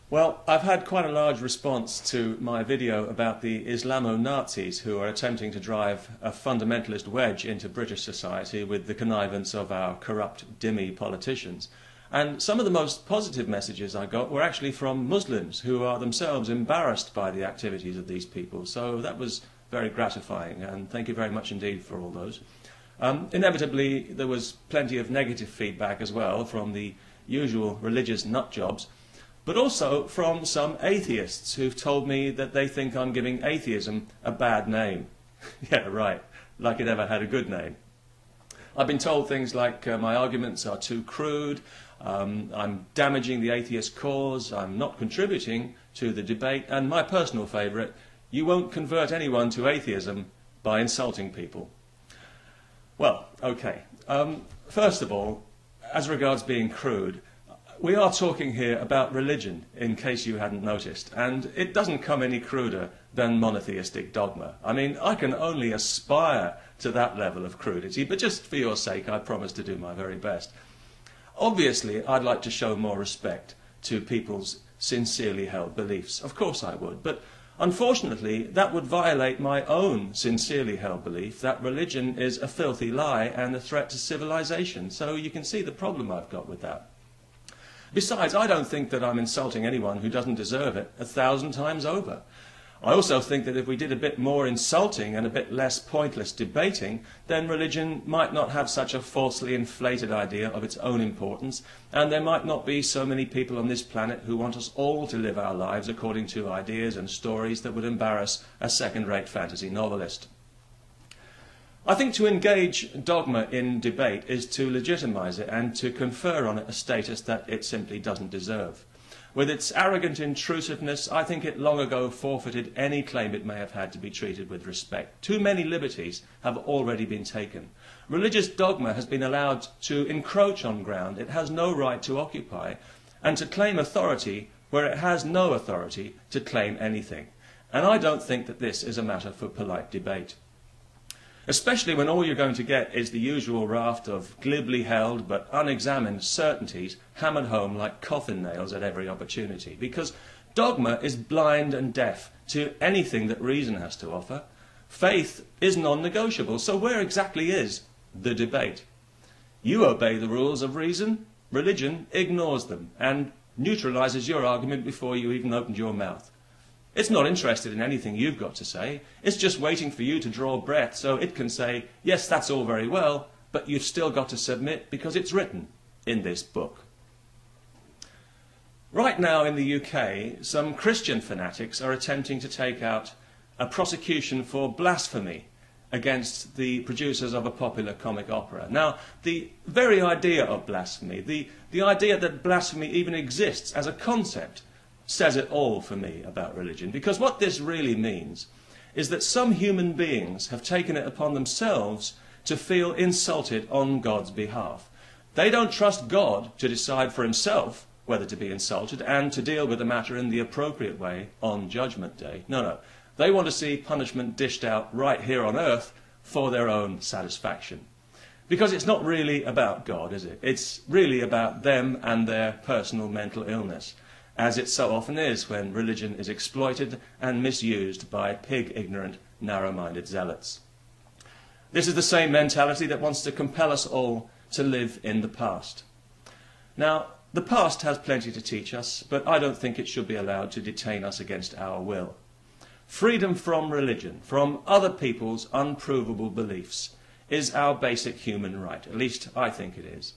Well, I've had quite a large response to my video about the Islamo-Nazis who are attempting to drive a fundamentalist wedge into British society with the connivance of our corrupt, dhimmi politicians. And some of the most positive messages I got were actually from Muslims who are themselves embarrassed by the activities of these people. So that was very gratifying, and thank you very much indeed for all those. Inevitably, there was plenty of negative feedback as well from the usual religious nutjobs, but also from some atheists who've told me that they think I'm giving atheism a bad name. Yeah, right, like it ever had a good name. I've been told things like my arguments are too crude, I'm damaging the atheist cause, I'm not contributing to the debate, and my personal favourite, you won't convert anyone to atheism by insulting people. Well, okay. First of all, as regards being crude, we are talking here about religion, in case you hadn't noticed, and it doesn't come any cruder than monotheistic dogma. I mean, I can only aspire to that level of crudity, but just for your sake, I promise to do my very best. Obviously, I'd like to show more respect to people's sincerely held beliefs. Of course I would, but unfortunately, that would violate my own sincerely held belief that religion is a filthy lie and a threat to civilization. So you can see the problem I've got with that. Besides, I don't think that I'm insulting anyone who doesn't deserve it 1,000 times over. I also think that if we did a bit more insulting and a bit less pointless debating, then religion might not have such a falsely inflated idea of its own importance, and there might not be so many people on this planet who want us all to live our lives according to ideas and stories that would embarrass a second-rate fantasy novelist. I think to engage dogma in debate is to legitimise it and to confer on it a status that it simply doesn't deserve. With its arrogant intrusiveness, I think it long ago forfeited any claim it may have had to be treated with respect. Too many liberties have already been taken. Religious dogma has been allowed to encroach on ground it has no right to occupy, and to claim authority where it has no authority to claim anything. And I don't think that this is a matter for polite debate. Especially when all you're going to get is the usual raft of glibly held but unexamined certainties hammered home like coffin nails at every opportunity, because dogma is blind and deaf to anything that reason has to offer. Faith is non-negotiable, so where exactly is the debate? You obey the rules of reason, religion ignores them and neutralises your argument before you even opened your mouth. It's not interested in anything you've got to say. It's just waiting for you to draw breath so it can say, yes, that's all very well, but you've still got to submit because it's written in this book. Right now in the UK, some Christian fanatics are attempting to take out a prosecution for blasphemy against the producers of a popular comic opera. Now, the very idea of blasphemy, the idea that blasphemy even exists as a concept, says it all for me about religion, because what this really means is that some human beings have taken it upon themselves to feel insulted on God's behalf. They don't trust God to decide for himself whether to be insulted and to deal with the matter in the appropriate way on Judgment Day. No. They want to see punishment dished out right here on earth for their own satisfaction. Because it's not really about God, is it? It's really about them and their personal mental illness, as it so often is when religion is exploited and misused by pig-ignorant, narrow-minded zealots. This is the same mentality that wants to compel us all to live in the past. Now, the past has plenty to teach us, but I don't think it should be allowed to detain us against our will. Freedom from religion, from other people's unprovable beliefs, is our basic human right. At least I think it is.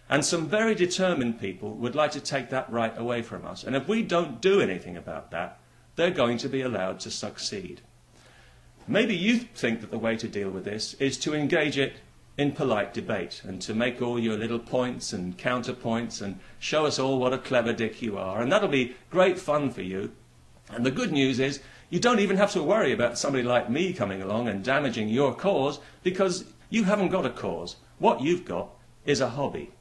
And some very determined people would like to take that right away from us. And if we don't do anything about that, they're going to be allowed to succeed. Maybe you think that the way to deal with this is to engage it in polite debate and to make all your little points and counterpoints and show us all what a clever dick you are. And that'll be great fun for you. And the good news is you don't even have to worry about somebody like me coming along and damaging your cause, because you haven't got a cause. What you've got is a hobby.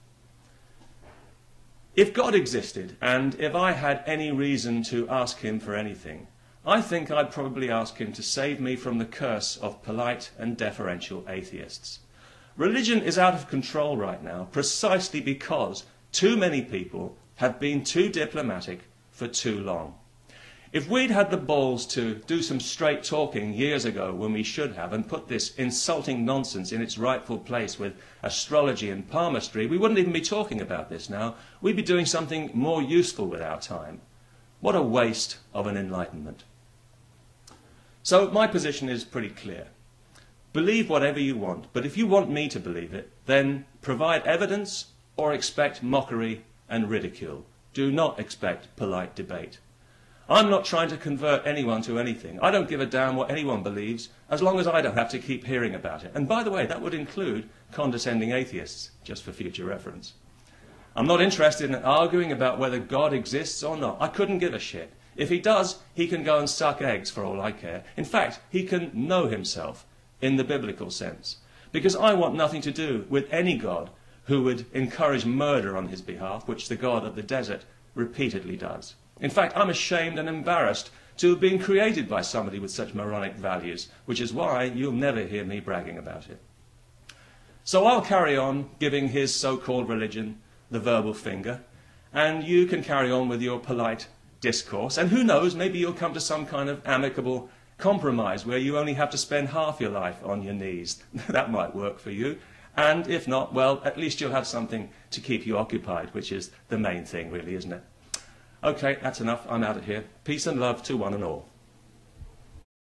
If God existed, and if I had any reason to ask him for anything, I think I'd probably ask him to save me from the curse of polite and deferential atheists. Religion is out of control right now precisely because too many people have been too diplomatic for too long. If we'd had the balls to do some straight talking years ago when we should have, and put this insulting nonsense in its rightful place with astrology and palmistry, we wouldn't even be talking about this now. We'd be doing something more useful with our time. What a waste of an enlightenment. So my position is pretty clear. Believe whatever you want, but if you want me to believe it, then provide evidence or expect mockery and ridicule. Do not expect polite debate. I'm not trying to convert anyone to anything. I don't give a damn what anyone believes, as long as I don't have to keep hearing about it. And by the way, that would include condescending atheists, just for future reference. I'm not interested in arguing about whether God exists or not. I couldn't give a shit. If he does, he can go and suck eggs for all I care. In fact, he can know himself in the biblical sense. Because I want nothing to do with any God who would encourage murder on his behalf, which the God of the desert repeatedly does. In fact, I'm ashamed and embarrassed to have been created by somebody with such moronic values, which is why you'll never hear me bragging about it. So I'll carry on giving his so-called religion the verbal finger, and you can carry on with your polite discourse, and who knows, maybe you'll come to some kind of amicable compromise where you only have to spend half your life on your knees. That might work for you. And if not, well, at least you'll have something to keep you occupied, which is the main thing, really, isn't it? Okay, that's enough. I'm out of here. Peace and love to one and all.